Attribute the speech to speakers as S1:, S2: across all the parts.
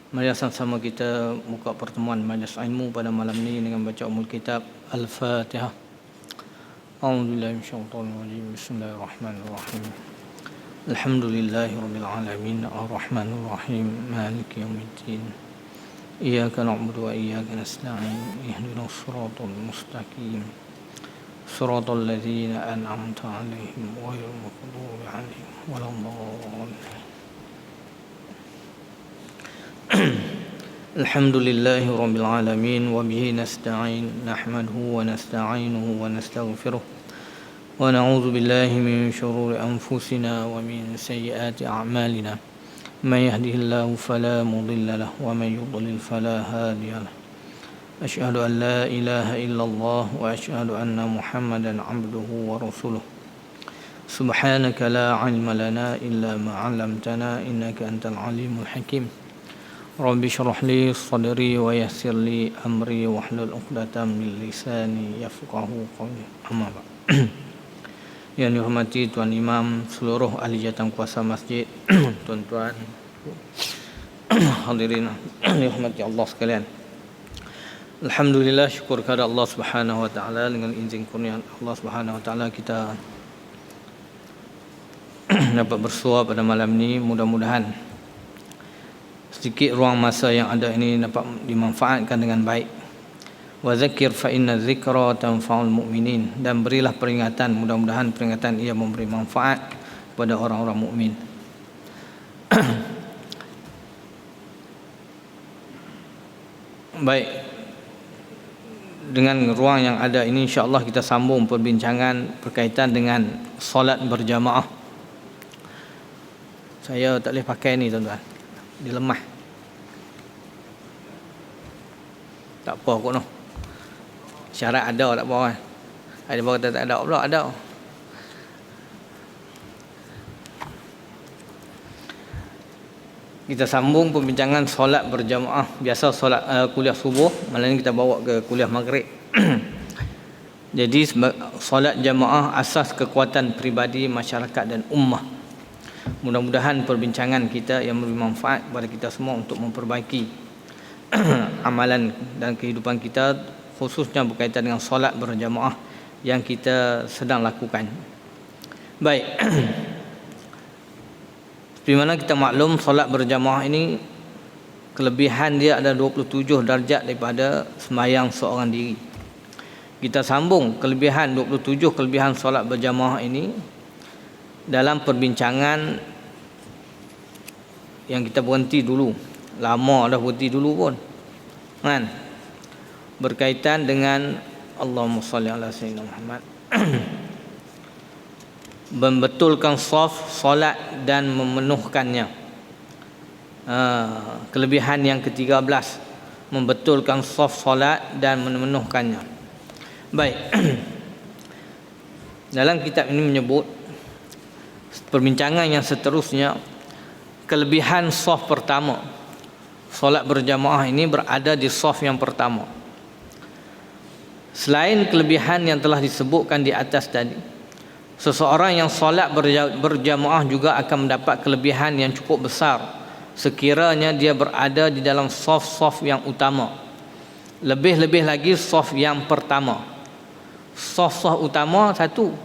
S1: Mari sama-sama kita buka pertemuan majlis ilmu pada malam ini dengan baca Ummul Kitab Al-Fatihah. A'udzubillahi minasyaitonir rajim. Bismillahirrahmanirrahim. Alhamdulillahirabbil alamin arrahmanir rahim maliki yaumiddin. Iyyaka na'budu wa iyyaka nasta'in. Ihdinas siratal mustaqim. Siratal ladzina an'amta 'alaihim ghairil maghdubi 'alaihim waladdallin. Alhamdulillahi rabbil alamin wa bihi nasta'in nahmaduhu wa nasta'inuhu wa nastaghfiruh wa na'udzu billahi min shururi anfusina wa min sayyiati a'malina may yahdihillahu fala mudilla lahu wa may yudlil fala hadiya lahu asyhadu an la ilaha illallah wa asyhadu anna muhammadan 'abduhu wa rasuluh subhanaka la 'ilma lana illa ma 'allamtana innaka antal alimul hakim Rabbi syrah li sadri wa yassir li amri wahlul 'uqdatam min lisani yafqahu qawli. Amma ba'd. Yang dihormati Tuan Imam, seluruh ahli jawatan kuasa masjid, tuan-tuan hadirin dihormati Allah sekalian. Alhamdulillah, syukur kepada Allah Subhanahu wa taala, dengan izin kurnia Allah Subhanahu wa taala kita dapat bersua pada malam ini. Mudah-mudahan sedikit ruang masa yang ada ini dapat dimanfaatkan dengan baik. Wa zakir fa inna dzikra tanfa'ul mu'minin, dan berilah peringatan, mudah-mudahan peringatan ia memberi manfaat kepada orang-orang mukmin. Baik, dengan ruang yang ada ini insya-Allah kita sambung perbincangan berkaitan dengan solat berjamaah. Saya tak boleh pakai ni tuan-tuan, dilemah. Tak apa kot noh. Syarat ada tak apa kan. Ada baru kata tak ada pula ada. Kita sambung perbincangan solat berjamaah. Biasa solat kuliah subuh, malam ni kita bawa ke kuliah maghrib. Jadi solat jamaah asas kekuatan peribadi masyarakat dan ummah. Mudah-mudahan perbincangan kita yang memberi manfaat kepada kita semua untuk memperbaiki amalan dan kehidupan kita, khususnya berkaitan dengan solat berjamaah yang kita sedang lakukan. Baik. Seperti mana kita maklum, solat berjamaah ini kelebihan dia ada 27 darjat daripada sembahyang seorang diri. Kita sambung kelebihan 27 kelebihan solat berjamaah ini dalam perbincangan yang kita berhenti dulu. Lama dah berhenti dulu pun kan, berkaitan dengan Allahumma salli ala sayyidina Muhammad. Membetulkan saf solat dan memenuhkannya. Kelebihan yang ke-13, membetulkan saf solat dan memenuhkannya. Baik. Dalam kitab ini menyebut perbincangan yang seterusnya, kelebihan saf pertama. Solat berjamaah ini berada di saf yang pertama. Selain kelebihan yang telah disebutkan di atas tadi, seseorang yang solat berjamaah juga akan mendapat kelebihan yang cukup besar sekiranya dia berada di dalam saf-saf yang utama. Lebih-lebih lagi saf yang pertama. Saf-saf utama satu,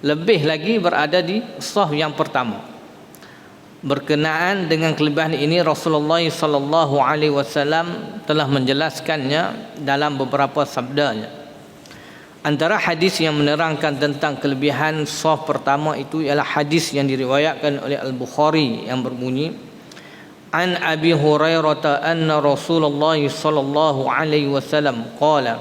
S1: lebih lagi berada di saf yang pertama. Berkenaan dengan kelebihan ini, Rasulullah sallallahu alaihi wasallam telah menjelaskannya dalam beberapa sabdanya. Antara hadis yang menerangkan tentang kelebihan saf pertama itu ialah hadis yang diriwayatkan oleh Al-Bukhari yang berbunyi, An Abi Hurairah anna Rasulullah sallallahu alaihi wasallam qala,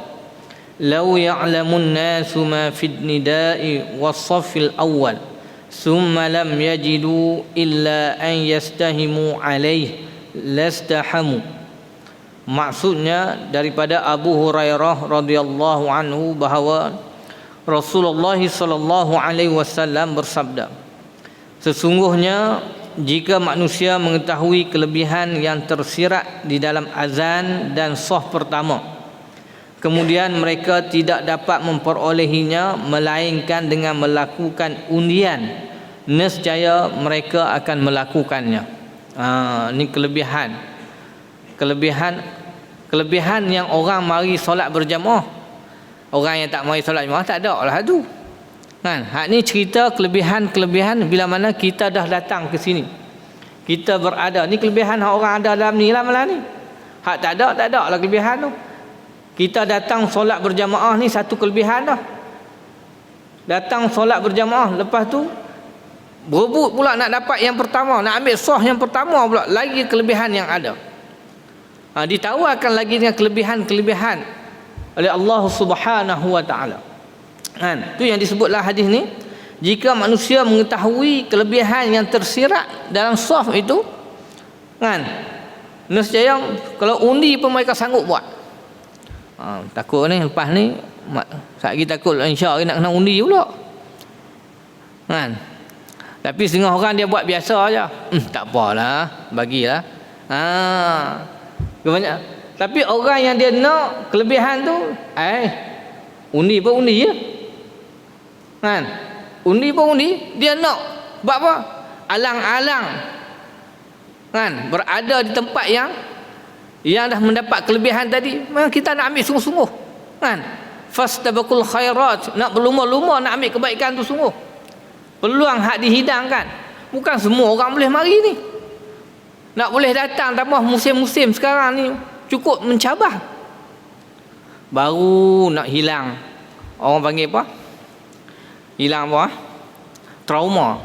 S1: "Law ya'lamun nasu ma fid nida'i was-saffil awwal ثم لم يجدوا إلا أن يستهموا عليه لاستحموا." Maksudnya daripada Abu Hurairah radhiyallahu anhu bahawa Rasulullah sallallahu alaihi wasallam bersabda, sesungguhnya jika manusia mengetahui kelebihan yang tersirat di dalam azan dan saf pertama, kemudian mereka tidak dapat memperolehinya melainkan dengan melakukan undian, nescaya mereka akan melakukannya. Ini kelebihan kelebihan yang orang mari solat berjamaah. Orang yang tak mari solat jamaah tak ada lah tu. Kan? Hak ni cerita kelebihan bila mana kita dah datang ke sini. Kita berada. Ni kelebihan hak orang ada dalam ni lah malah ni. Hak tak ada lah kelebihan tu. Kita datang solat berjamaah ni satu kelebihan dah. Datang solat berjamaah, lepas tu berebut pula nak dapat yang pertama, nak ambil sah yang pertama pula, lagi kelebihan yang ada. Ditawarkan lagi dengan kelebihan-kelebihan oleh Allah Subhanahu wa taala. Kan? Tu yang disebutlah hadis ni, jika manusia mengetahui kelebihan yang tersirat dalam saf itu, kan? Nescaya kalau undi pun mereka sanggup buat. Takut ni lepas ni saat kita takut insya-Allah nak kena undi pula. Kan? Tapi setengah orang dia buat biasa aja. Tak apalah, bagilah. Kebanyak. Tapi orang yang dia nak kelebihan tu, undi pun undi je. Kan? Undi pun undi, dia nak buat apa? Alang-alang. Kan? Berada di tempat yang dah mendapat kelebihan tadi, memang kita nak ambil sungguh-sungguh. Kan? Fastabaqul khairat, nak berlumba-lumba nak ambil kebaikan tu sungguh. Peluang hak dihidangkan. Bukan semua orang boleh mari ni. Nak boleh datang, tambah musim-musim sekarang ni cukup mencabar. Baru nak hilang, orang panggil apa? Hilang apa? Trauma.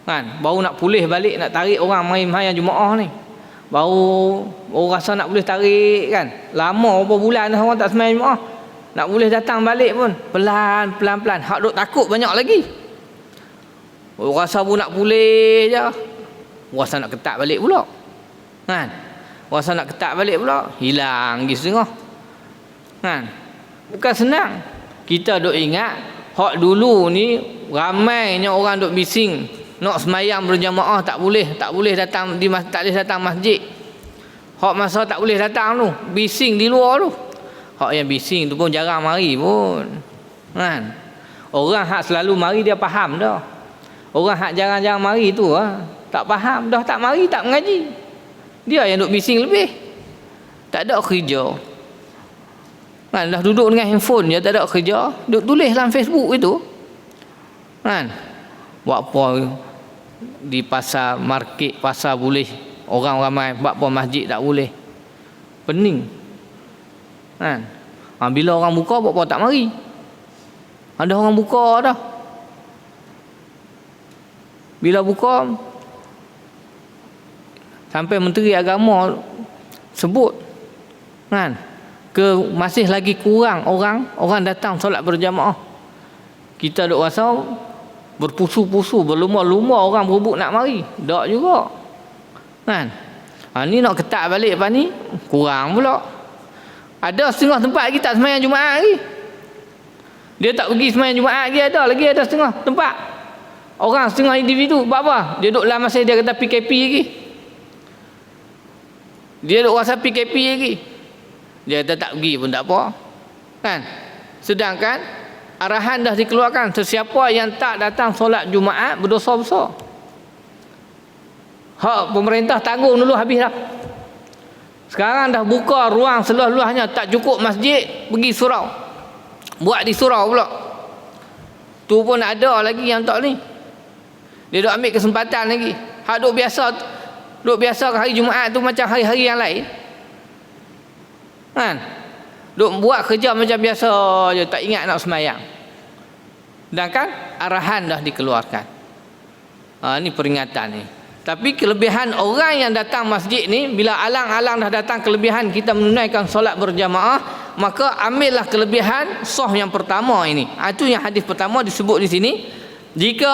S1: Kan? Baru nak pulih balik, nak tarik orang main-main Jumaat ni. Baru rasa nak boleh tarik kan. Lama berapa bulan dah orang tak sembahyang Jumaat. Nak boleh datang balik pun pelan-pelan. Hak duk takut banyak lagi. Rasa pun nak pulih je. Rasa nak ketat balik pula. Kan? Rasa nak ketat balik pula, hilang lagi setengah. Kan? Bukan senang. Kita duk ingat hak dulu ni ramainya orang duk bising nak semayang berjamaah tak boleh datang tak boleh datang masjid. Hak masa tak boleh datang tu, bising di luar tu. Hak yang bising tu pun jarang mari pun. Kan? Orang hak selalu mari dia faham dah. Orang hak jarang-jarang mari tu tak faham dah, tak mari, tak mengaji. Dia yang duk bising lebih. Tak ada kerja. Kan, dah duduk dengan handphone je, tak ada kerja, duk tulis dalam Facebook itu. Kan? Buat apa di pasar, market, pasar boleh orang ramai, buat apa masjid tak boleh. Pening. Kan? Bila orang buka, buat apa tak mari. Ada orang buka dah. Bila buka, sampai Menteri Agama sebut, kan, masih lagi kurang orang datang solat berjamaah. Kita duk rasa berpusu-pusu, berlumba-lumba orang berebut nak mari. Tak juga. Kan? Ni nak ketat balik lepas ni, kurang pula. Ada setengah tempat lagi tak sembahyang Jumaat lagi. Dia tak pergi sembahyang Jumaat lagi, ada setengah tempat. Orang setengah individu buat apa? Dia duduk dalam masa dia kata PKP lagi. Dia duduk rasa PKP lagi. Dia kata tak pergi pun tak apa. Kan? Sedangkan arahan dah dikeluarkan, sesiapa yang tak datang solat Jumaat berdosa besar. Hak pemerintah tanggung dulu, habis dah. Sekarang dah buka ruang seluas-luasnya, tak cukup masjid, pergi surau. Buat di surau pula. Tu pun ada lagi yang tak ni. Dia duk ambil kesempatan lagi. Hak duk biasa hari Jumaat tu macam hari-hari yang lain. Kan? Duk buat kerja macam biasa je, tak ingat nak sembahyang. Sedangkan arahan dah dikeluarkan. Ni peringatan ni. Tapi kelebihan orang yang datang masjid ni, bila alang-alang dah datang kelebihan kita menunaikan solat berjamaah, maka ambillah kelebihan sah yang pertama ini. Itu yang hadis pertama disebut di sini. Jika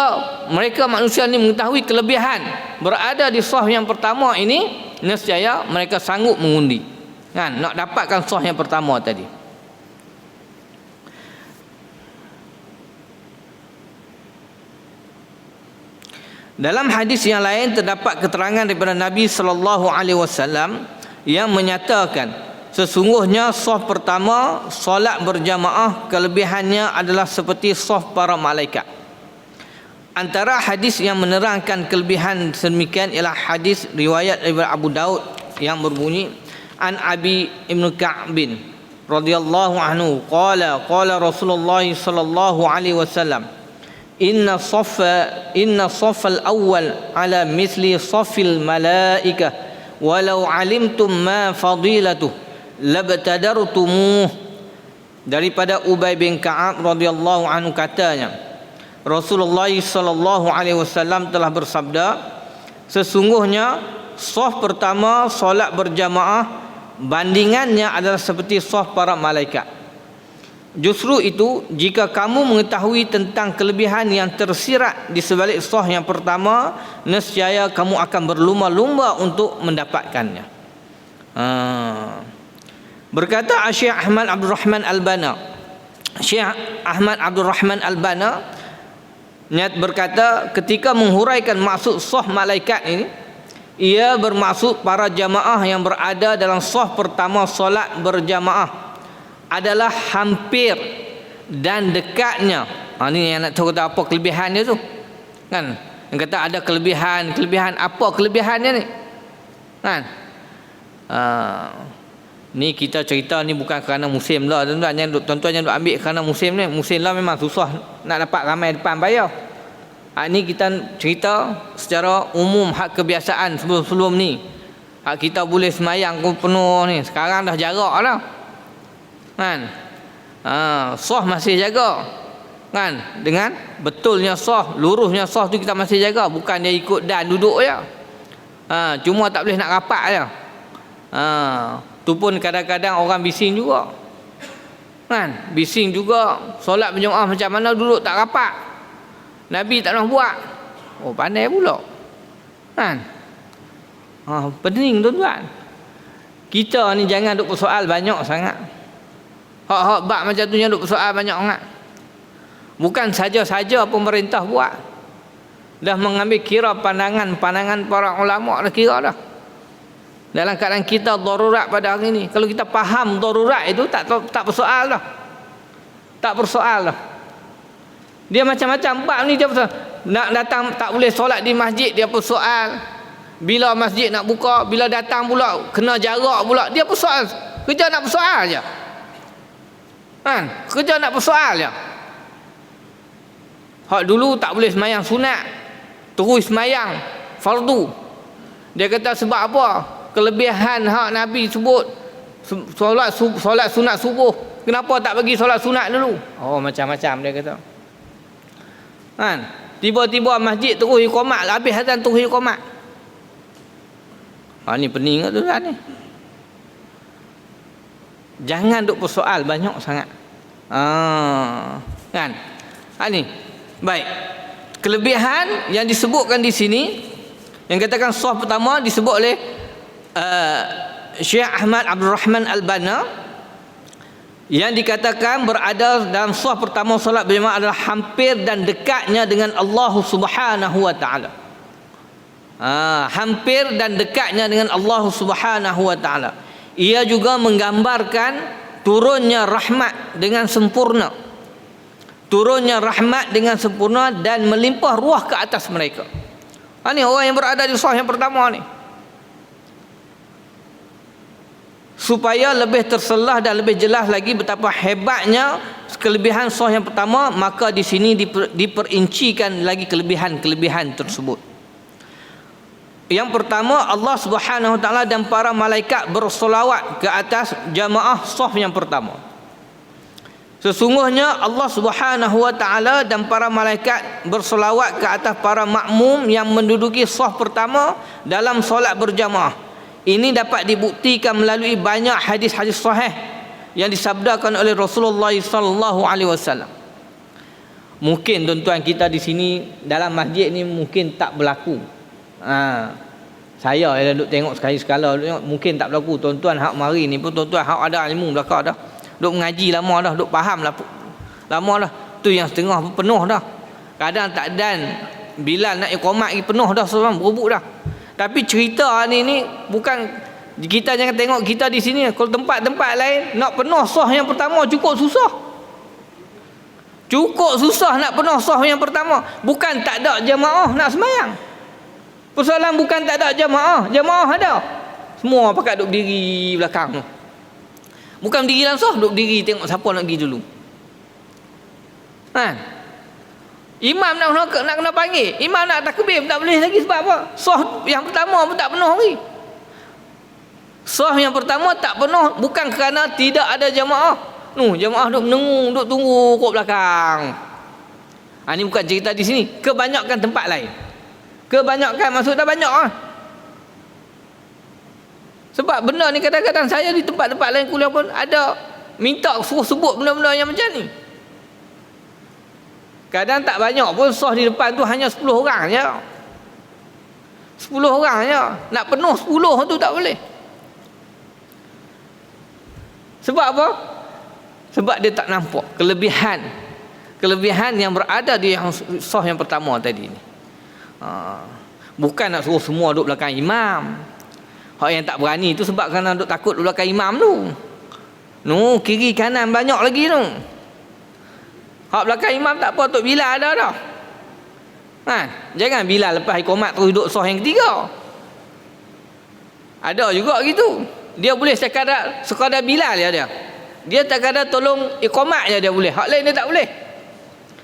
S1: mereka manusia ni mengetahui kelebihan berada di sah yang pertama ini, nescaya mereka sanggup mengundi. Kan? Nak dapatkan sah yang pertama tadi. Dalam hadis yang lain terdapat keterangan daripada Nabi sallallahu alaihi wasallam yang menyatakan sesungguhnya saf pertama solat berjamaah kelebihannya adalah seperti saf para malaikat. Antara hadis yang menerangkan kelebihan sedemikian ialah hadis riwayat daripada Abu Daud yang berbunyi, an Abi Ibn Ka'b radhiyallahu anhu qala Rasulullah sallallahu alaihi wasallam inna saffal awwal ala misli saffil malaikah walau alimtum ma fadilatuh labtadartumuh. Daripada Ubay bin Ka'ab radhiyallahu anhu katanya, Rasulullah sallallahu alaihi wasallam telah bersabda, sesungguhnya saf pertama solat berjamaah bandingannya adalah seperti saf para malaikat. Justru itu, jika kamu mengetahui tentang kelebihan yang tersirat di sebalik saf yang pertama, nescaya kamu akan berlumba-lumba untuk mendapatkannya. Berkata Syekh Ahmad Abdul Rahman Al-Banna, Syekh Ahmad Abdul Rahman Al-Banna berkata, ketika menghuraikan maksud saf malaikat ini, ia bermaksud para jamaah yang berada dalam saf pertama solat berjamaah adalah hampir dan dekatnya. Ini yang nak tahu apa kelebihannya tu, kan? Yang kata ada kelebihan apa kelebihannya ni, kan? Ni kita cerita ni bukan kerana musim lah, tuan-tuan yang duk ambil kerana musim ni. Musim lah memang susah nak dapat ramai depan bayar. Ni kita cerita secara umum, hak kebiasaan sebelum ni. Hak kita boleh semayang pun penuh ni. Sekarang dah jarak dah, kan? Saf masih jaga, kan? Dengan betulnya saf, lurusnya saf tu kita masih jaga, bukan dia ikut dan duduk je. Cuma tak boleh nak rapat je. Tu pun kadang-kadang orang bising juga, kan? Bising juga, solat berjemaah macam mana duduk tak rapat. Nabi tak pernah buat. Oh, pandai pula, kan? Pening tuan-tuan. Kita ni jangan duk persoal banyak sangat. Hak-hak bab macam tu yang duk persoal banyak sangat. Bukan saja-saja pemerintah buat, dah mengambil kira pandangan para ulama dah kira dah. Dalam keadaan kita darurat pada hari ini, kalau kita faham darurat itu tak persoal dah. Tak persoal dah. Dia macam-macam bab ni dia persoal. Nak datang tak boleh solat di masjid, dia persoal. Bila masjid nak buka, bila datang pula kena jarak pula, dia persoal. Kerja nak persoal je, kan? Kerja nak persoal je. Hak dulu tak boleh semayang sunat, terus semayang fardu. Dia kata sebab apa? Kelebihan hak Nabi sebut solat sunat subuh, kenapa tak bagi solat sunat dulu? Oh, macam-macam dia kata, kan? Tiba-tiba masjid terus iqamat, habis azan terus iqamat. Ni pening tu kan ni. Jangan duk persoal banyak sangat. Kan? Ni. Baik. Kelebihan yang disebutkan di sini, yang katakan saf pertama disebut oleh Syekh Ahmad Abdul Rahman Al-Banna, yang dikatakan berada dalam saf pertama solat berjemaah adalah hampir dan dekatnya dengan Allah Subhanahu wa taala. Hampir dan dekatnya dengan Allah Subhanahu wa taala. Ia juga menggambarkan turunnya rahmat dengan sempurna. Turunnya rahmat dengan sempurna dan melimpah ruah ke atas mereka. Ini orang yang berada di saf yang pertama ni. Supaya lebih terselah dan lebih jelas lagi betapa hebatnya kelebihan saf yang pertama, maka di sini diperincikan lagi kelebihan-kelebihan tersebut. Yang pertama, Allah Subhanahu wa taala dan para malaikat bersolawat ke atas jamaah saf yang pertama. Sesungguhnya Allah Subhanahu wa taala dan para malaikat bersolawat ke atas para makmum yang menduduki saf pertama dalam solat berjamaah. Ini dapat dibuktikan melalui banyak hadis-hadis sahih yang disabdakan oleh Rasulullah sallallahu alaihi wasallam. Mungkin tuan-tuan kita di sini dalam masjid ni mungkin tak berlaku. Saya yang duk tengok sekali-sekala mungkin tak berlaku. Tuan-tuan hak mari ni pun tuan-tuan hak ada ilmu belaka dah. Duk mengaji lama dah, duk faham lah lama dah. Tu yang setengah pun penuh dah. Kadang tak dan Bilal nak iqamat lagi penuh dah, seorang berebut dah. Tapi cerita ni bukan, kita jangan tengok kita di sini. Kalau tempat-tempat lain nak penuh saf yang pertama cukup susah. Cukup susah nak penuh saf yang pertama. Bukan tak ada jemaah nak sembahyang. Persoalan bukan tak ada jemaah, jemaah ada. Semua pakat duduk berdiri belakang tu. Bukan berdiri dalam saf, duduk berdiri tengok siapa nak pergi dulu. Kan? Imam nak kena panggil. Imam nak takbir tak boleh lagi sebab apa? Saf yang pertama pun tak penuh lagi. Saf yang pertama tak penuh bukan kerana tidak ada jemaah. Jemaah duduk menunggu, duduk tunggu kat belakang. Ini bukan cerita di sini. Kebanyakan tempat lain. Kebanyakan maksud dah banyak lah. Sebab benda ni kadang-kadang saya di tempat-tempat lain kuliah pun ada minta suruh sebut benda-benda yang macam ni. Kadang tak banyak pun sah di depan tu hanya 10 orang je. 10 orang je. Nak penuh 10 tu tak boleh. Sebab apa? Sebab dia tak nampak kelebihan yang berada di sah yang pertama tadi ni. Bukan nak suruh semua duduk belakang imam. Hak yang tak berani tu sebab kerana duduk takut duduk belakang imam tu. Kiri kanan banyak lagi tu. Hak belakang imam tak apa, Tok Bilal ada dah. Jangan Bilal lepas ikomat terus duduk sah yang ketiga. Ada juga gitu. Dia boleh sekadar Bilal je dia. Dia tak kadar tolong ikomat je dia boleh. Hak lain dia tak boleh.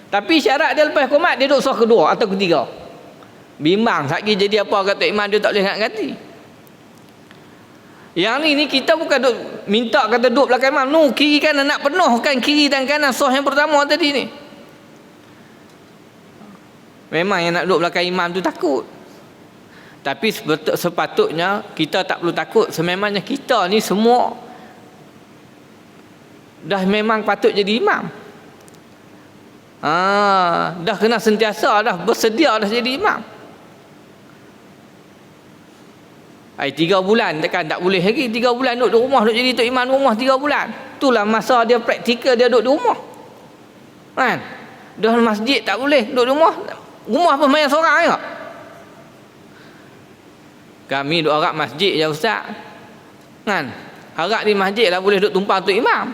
S1: Tapi syarat dia lepas ikomat dia duduk sah kedua atau ketiga. Bimbang satgi jadi apa kata imam dia tak boleh nak ganti. Yang ni kita bukan duk minta kata duduk belakang imam. Kiri kanan nak penuhkan kiri dan kanan sah yang pertama tadi ni. Memang yang nak duduk belakang imam tu takut. Tapi sepatutnya kita tak perlu takut. Sememangnya kita ni semua dah memang patut jadi imam. Dah kena sentiasa dah bersedia dah jadi imam. 3 bulan takkan tak boleh lagi. 3 bulan duduk di rumah, duduk jadi tok imam rumah 3 bulan. Itulah masa dia praktikal dia duduk di rumah. Kan? Dah masjid tak boleh duduk di rumah. Rumah pun main seorang je. Kami duduk harap masjid je ustaz. Kan? Harap di masjid lah boleh duduk tumpang tok imam.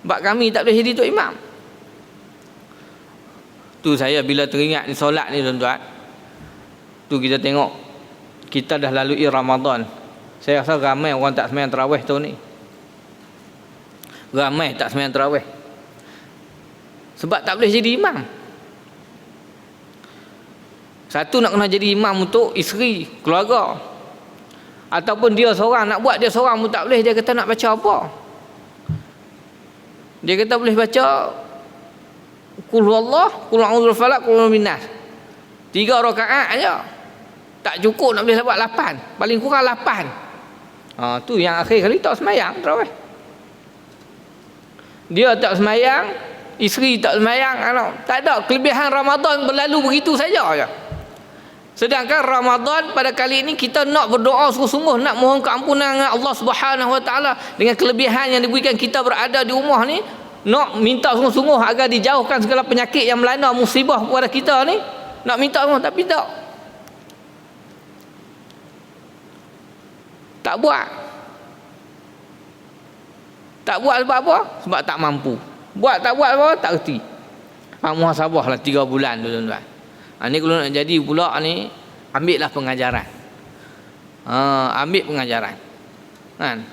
S1: Sebab kami tak boleh jadi tok imam. Tu saya bila teringat ni solat ni tuan-tuan. Tu kita tengok kita dah lalui Ramadan. Saya rasa ramai orang tak sembahyang tarawih tahun ni. Ramai tak sembahyang tarawih. Sebab tak boleh jadi imam. Satu nak kena jadi imam untuk isteri, keluarga. Ataupun dia seorang nak buat dia seorang pun tak boleh. Dia kata nak baca apa? Dia kata boleh baca Qul huwallah, Qul a'udzu falaq, Qul a'udzu binnas. 3 rakaat aja. Tak cukup nak boleh buat 8. Paling kurang 8. Tu yang akhir kali tak semayang tarawih. Dia tak semayang, isteri tak semayang, anak. Tak ada, kelebihan Ramadan berlalu begitu saja je. Sedangkan Ramadan pada kali ini kita nak berdoa sungguh-sungguh, nak mohon keampunan dengan Allah Subhanahu Wa Taala dengan kelebihan yang diberikan kita berada di rumah ni, nak minta sungguh-sungguh agar dijauhkan segala penyakit yang melanda musibah kepada kita ni. Nak minta semua tapi tak buat. Tak buat sebab apa? Sebab tak mampu. Buat tak buat apa? Tak erti. Muhasabah lah 3 bulan tu tuan-tuan. Ni kalau nak jadi pula ni, ambil lah pengajaran. Ambil pengajaran. Kan?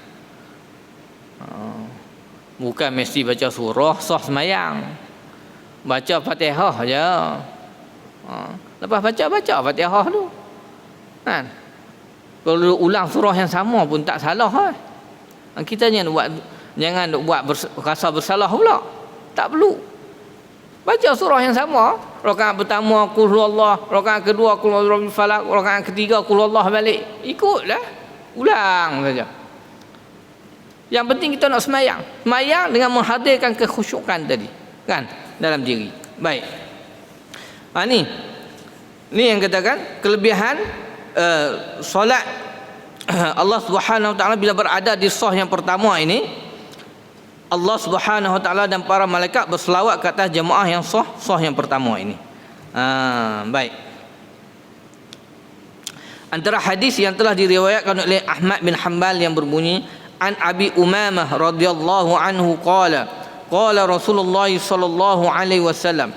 S1: Bukan mesti baca surah sah semayang. Baca Fatihah je. Lepas baca Fatihah tu. Kan? Kalau ulang surah yang sama pun tak salah kan? Kita jangan buat rasa bersalah pula. Tak perlu. Baca surah yang sama. Rakaat pertama Qul huwallah, rakaat kedua Qul a'udzu falaq, rakaat ketiga Qul huwallah balik. Ikutlah. Ulang saja. Yang penting kita nak semayang. Semayang dengan menghadirkan kekhusyukan tadi. Kan? Dalam diri. Baik. Ni yang katakan kelebihan solat Allah Subhanahu Wa Taala bila berada di sah yang pertama ini, Allah Subhanahu Wa Taala dan para malaikat berselawat ke atas jemaah yang sah yang pertama ini. Baik. Antara hadis yang telah diriwayatkan oleh Ahmad bin Hanbal yang berbunyi an Abi Umamah radhiyallahu anhu qala Rasulullah sallallahu alaihi wasallam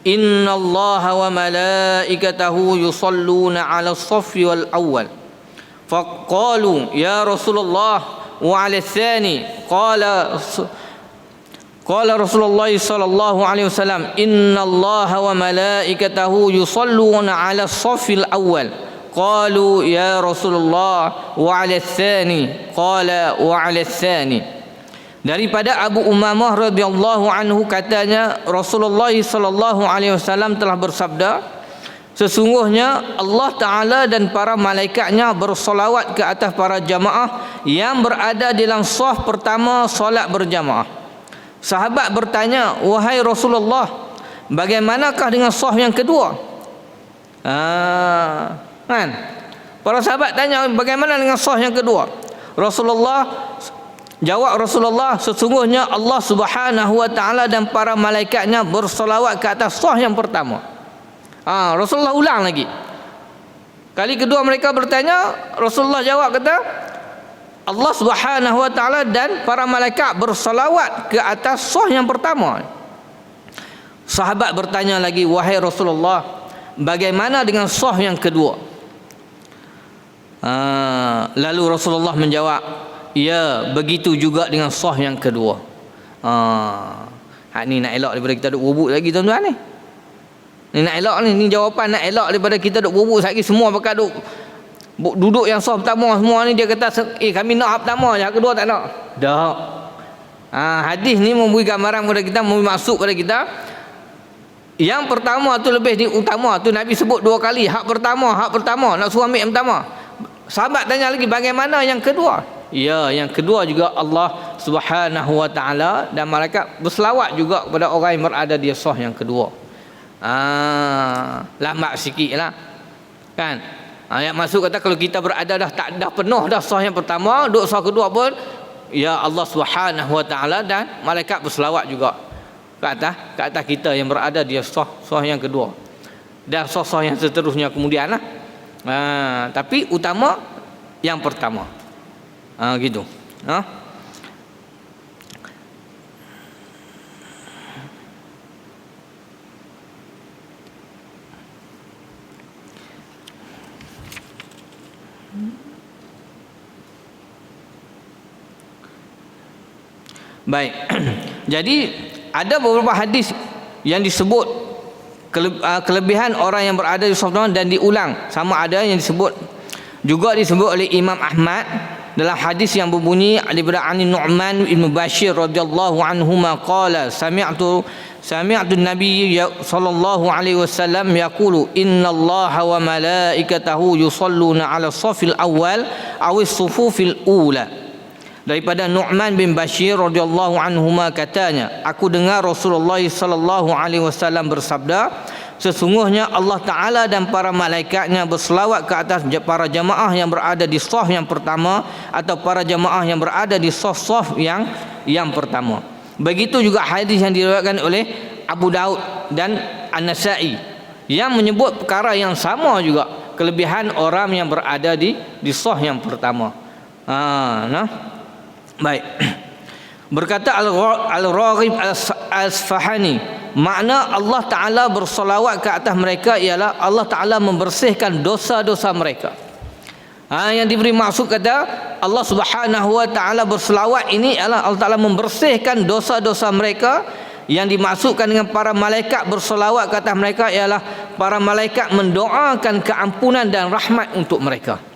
S1: inna Allah wa malaikatahu yusalluna 'ala as-saffi wal awwal faqalu ya Rasulullah wa 'ala tsani qala Rasulullah sallallahu alaihi wasallam innallaha wa malaikatahu yusalluna 'ala as-saffil awwal qalu ya Rasulullah wa 'ala tsani qala wa 'ala tsani. Daripada Abu Umamah radhiyallahu anhu katanya Rasulullah sallallahu alaihi wasallam telah bersabda, sesungguhnya Allah Ta'ala dan para malaikatnya bersolawat ke atas para jamaah yang berada di dalam saf pertama solat berjamaah. Sahabat bertanya, wahai Rasulullah, bagaimanakah dengan saf yang kedua? Kan? Para sahabat tanya, bagaimana dengan saf yang kedua? Jawab Rasulullah, sesungguhnya Allah Subhanahu wa Ta'ala dan para malaikatnya bersolawat ke atas saf yang pertama. Rasulullah ulang lagi. Kali kedua mereka bertanya, Rasulullah jawab kata, Allah Subhanahu wa Ta'ala dan para malaikat bersalawat ke atas saf yang pertama. Sahabat bertanya lagi, wahai Rasulullah, bagaimana dengan saf yang kedua? Lalu Rasulullah menjawab, ya, begitu juga dengan saf yang kedua. Ni nak elak daripada kita duk bubuk lagi tuan-tuan ni. Ni nak elak ni jawapan nak elak daripada kita duk bubuk lagi semua pakai duduk yang saf pertama semua ni. Dia kata kami nak hak pertama je, hak kedua tak nak. Dak. Hadis ni memberi gambaran kepada kita, memberi maksud kepada kita. Yang pertama tu lebih utama tu Nabi sebut dua kali, hak pertama nak suruh ambil yang pertama. Sahabat tanya lagi, bagaimana yang kedua? Ya, yang kedua juga Allah Subhanahu wa Ta'ala dan malaikat berselawat juga kepada orang yang berada di saf yang kedua. Lambat sikit lah kan. Yang maksud kata kalau kita berada dah penuh dah saf yang pertama, duduk saf kedua pun ya Allah Subhanahu wa Ta'ala dan malaikat berselawat juga ke atas kita yang berada di saf yang kedua dan saf yang seterusnya kemudian lah. Tapi utama yang pertama. Gitu. Baik. Jadi ada beberapa hadis yang disebut kelebihan orang yang berada di saf dan diulang. Sama ada yang disebut oleh Imam Ahmad dalam hadis yang berbunyi daripada Nu'man bin Bashir radhiyallahu anhuma qala sami'tu an-nabiy sallallahu alaihi wasallam yaqulu innallaha wa malaikatahu yusalluna 'ala as-saffil awwal aw as-sufufil ula. Daripada Nu'man bin Bashir radhiyallahu anhuma katanya, aku dengar Rasulullah sallallahu alaihi wasallam bersabda, sesungguhnya Allah Ta'ala dan para malaikatnya berselawat ke atas para jamaah yang berada di saf yang pertama atau para jamaah yang berada di saf yang pertama. Begitu juga hadis yang diriwayatkan oleh Abu Daud dan An-Nasa'i yang menyebut perkara yang sama juga, kelebihan orang yang berada di saf yang pertama. Baik. Berkata Al-Raghib Al-Asfahani, makna Allah Ta'ala bersolawat ke atas mereka ialah Allah Ta'ala membersihkan dosa-dosa mereka. Yang diberi maksud kata Allah Subhanahu wa Ta'ala bersolawat ini ialah Allah Ta'ala membersihkan dosa-dosa mereka. Yang dimaksudkan dengan para malaikat bersolawat ke atas mereka ialah para malaikat mendoakan keampunan dan rahmat untuk mereka.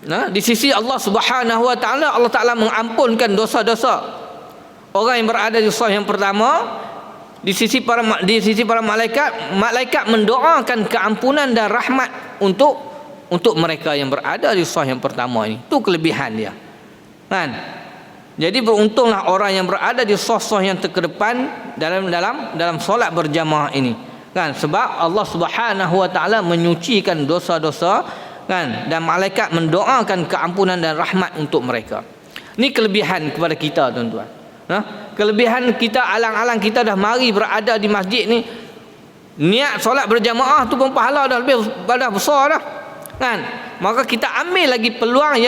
S1: Di sisi Allah Subhanahu wa Ta'ala, Allah Ta'ala mengampunkan dosa-dosa orang yang berada di saf yang pertama. Di sisi para malaikat mendoakan keampunan dan rahmat untuk mereka yang berada di saf yang pertama ini. Itu kelebihan dia. Kan? Jadi beruntunglah orang yang berada di saf-saf yang terkedepan dalam solat berjamaah ini. Kan? Sebab Allah Subhanahu wa Ta'ala menyucikan dosa-dosa, kan, dan malaikat mendoakan keampunan dan rahmat untuk mereka. Ini kelebihan kepada kita tuan-tuan. Kelebihan kita, alang-alang kita dah mari berada di masjid ni, niat solat berjamaah tu pun pahala dah besar dah, kan. Maka kita ambil lagi peluang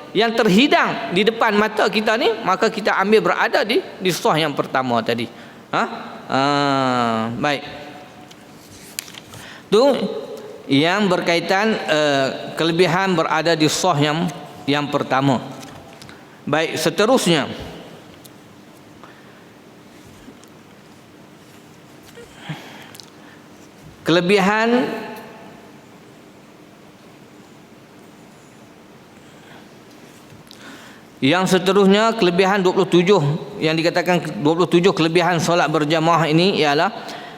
S1: yang terhidang di depan mata kita ni, maka kita ambil berada di saf yang pertama tadi. Baik. Tu yang berkaitan kelebihan berada di saf yang pertama. Baik, seterusnya kelebihan yang seterusnya, kelebihan 27 yang dikatakan 27 kelebihan solat berjamaah ini ialah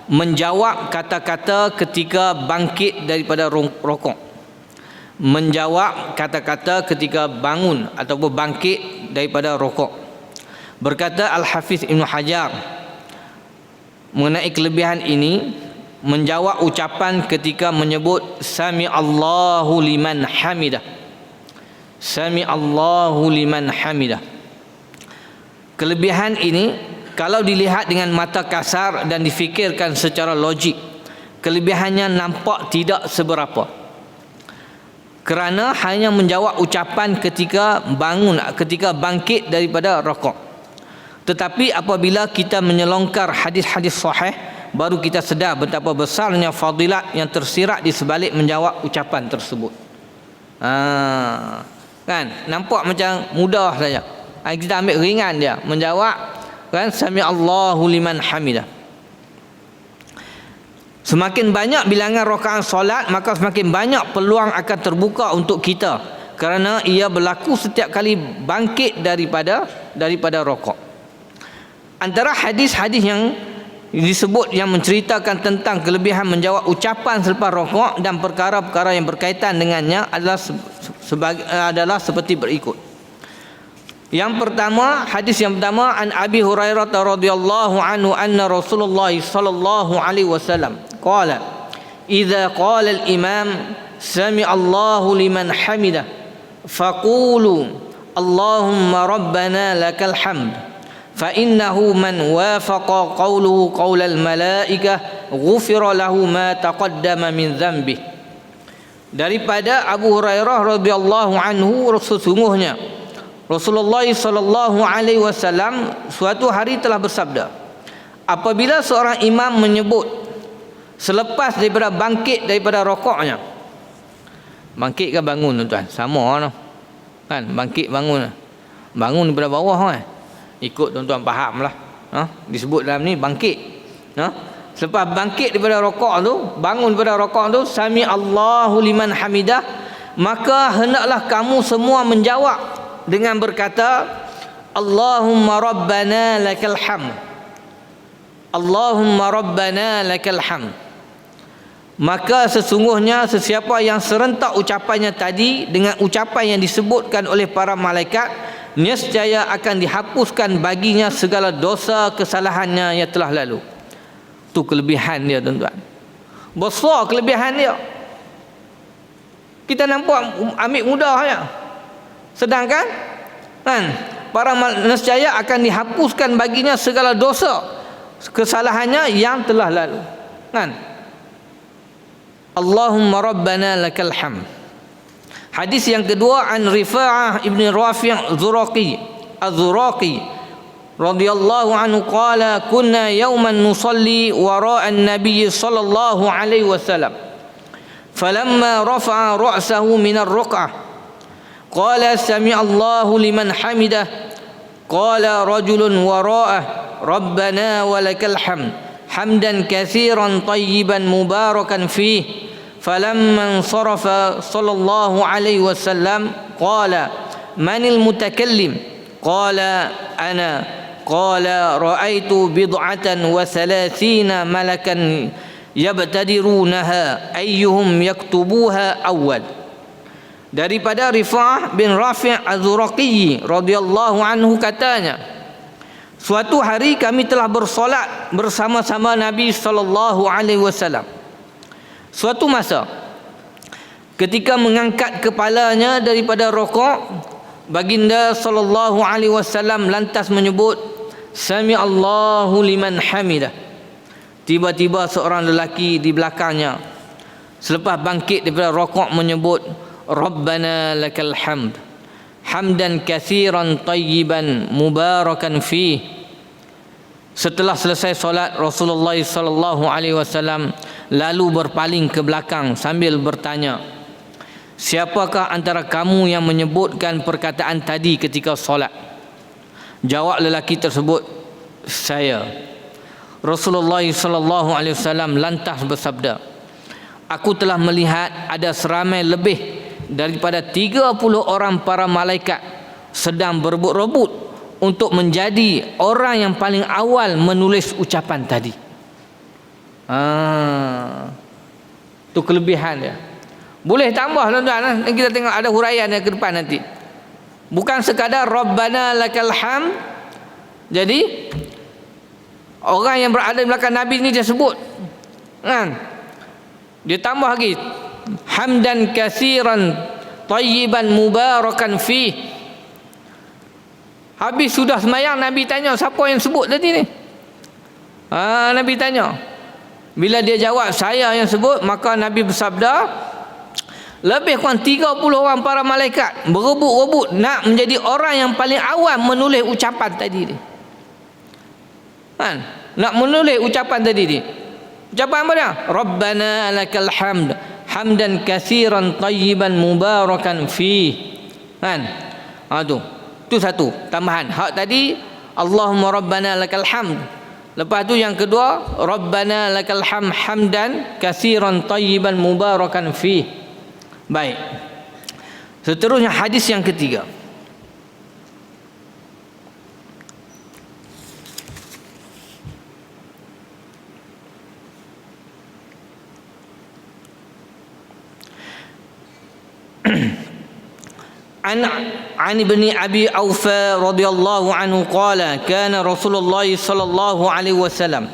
S1: menjawab kata-kata ketika bangkit daripada rokok. Menjawab kata-kata ketika bangun ataupun bangkit daripada rokok. Berkata Al-Hafiz Ibn Hajar mengenai kelebihan ini, menjawab ucapan ketika menyebut Sami Allahu liman hamidah. Sami Allahu liman hamidah. Kelebihan ini kalau dilihat dengan mata kasar dan difikirkan secara logik, kelebihannya nampak tidak seberapa. Kerana hanya menjawab ucapan ketika bangun, ketika bangkit daripada rokok. Tetapi apabila kita menyelongkar hadis-hadis sahih, baru kita sedar betapa besarnya fadilat yang tersirat di sebalik menjawab ucapan tersebut. Kan nampak macam mudah saja. Kita ambil ringan dia menjawab, kan, Sami Allahu liman hamidah. Semakin banyak bilangan rakaat solat, maka semakin banyak peluang akan terbuka untuk kita, kerana ia berlaku setiap kali bangkit daripada rokok. Antara hadis-hadis yang disebut yang menceritakan tentang kelebihan menjawab ucapan selepas rokok dan perkara-perkara yang berkaitan dengannya adalah seperti berikut. Yang pertama, hadis yang pertama, an Abi Hurairah radhiyallahu anhu anna Rasulullah sallallahu alaihi wasallam qala idza qala al-imam sami Allahu liman hamidah faqulu Allahumma rabbana lakal hamd fa innahu man wafaqa qawluhu qawlal malaikah ghufira lahu ma taqaddama min dhanbi. Daripada Abu Hurairah radhiyallahu anhu, sesungguhnya Rasulullah sallallahu alaihi wasallam suatu hari telah bersabda, apabila seorang imam menyebut selepas daripada bangkit daripada rokoknya, bangkit ke bangun tuan-tuan sama kan, bangkit bangun daripada bawah kan, ikut tuan-tuan fahamlah, disebut dalam ni bangkit. Selepas bangkit daripada rokok tu, bangun daripada rokok tu, Sami Allahu liman hamidah, maka hendaklah kamu semua menjawab dengan berkata Allahumma rabbana lakal hamd. Allahumma rabbana lakal hamd. Maka sesungguhnya sesiapa yang serentak ucapannya tadi dengan ucapan yang disebutkan oleh para malaikat, nescaya akan dihapuskan baginya segala dosa kesalahannya yang telah lalu. Tu kelebihan dia tuan-tuan. Besar kelebihan dia. Kita nampak ambil mudah ya. Sedangkan kan para nescaya akan dihapuskan baginya segala dosa kesalahannya yang telah lalu. Kan? Allahumma rabbana lakal hamd. Hadis yang kedua, an Rifa'ah ibn Rafi' Az-Zuraqi radhiyallahu anhu qala kunna yawman nusalli wara'a an-nabiy sallallahu alaihi wasallam falamma rafa'a ra'sahu min ar-ruk'ah qala sami Allahu liman hamidah qala rajulun wara'ah rabbana walakal hamd hamdan katsiran tayyiban mubarakan fihi falamma sarafa sallallahu alaihi wasallam qala manil mutakallim qala ana qala ra'aitu bid'atan wa thalathina malakan yabtadirunaha ayyuhum yaktubuha awwal. Daripada Rifa'ah bin Rafi' Az-Zuraqi radhiyallahu anhu katanya, suatu hari kami telah bersolat bersama-sama Nabi sallallahu alaihi wasallam. Suatu masa ketika mengangkat kepalanya daripada rokok, baginda sallallahu alaihi wasallam lantas menyebut Sami Allahu liman hamidah. Tiba-tiba seorang lelaki di belakangnya selepas bangkit daripada rokok menyebut Rabbana lakal hamd hamdan katsiran tayyiban mubarakan fih. Setelah selesai solat, Rasulullah sallallahu alaihi wasallam lalu berpaling ke belakang sambil bertanya, siapakah antara kamu yang menyebutkan perkataan tadi ketika solat? Jawab lelaki tersebut, saya. Rasulullah sallallahu alaihi wasallam lantas bersabda, aku telah melihat ada seramai lebih daripada 30 orang para malaikat sedang berebut-rebut untuk menjadi orang yang paling awal menulis ucapan tadi. Itu kelebihan dia. Boleh tambah tuan-tuan, kita tengok ada huraian yang ke depan nanti. Bukan sekadar Rabbana lakal hamd. Jadi orang yang berada di belakang Nabi ni dia sebut kan? Dia tambah lagi, hamdan katsiran tayyiban mubarakan fi. Habis sudah semayang, Nabi tanya, siapa yang sebut tadi ni? Nabi tanya. Bila dia jawab, saya yang sebut, maka Nabi bersabda, lebih kurang 30 orang para malaikat berebut-rebut nak menjadi orang yang paling awal menulis ucapan tadi ni. Kan? Nak menulis ucapan tadi ni. Ucapan apa dia? Rabbana lakal hamd hamdan katsiran tayyiban mubarakan fi. Kan? Tu satu tambahan. Hak tadi Allahumma rabbana lakal hamd. Lepas tu yang kedua, Rabbana lakal hamd hamdan katsiran tayyiban mubarakan fi. Baik. Seterusnya hadis yang ketiga. عن ابن أبي أوفى رضي الله عنه قال كان رسول الله صلى الله عليه وسلم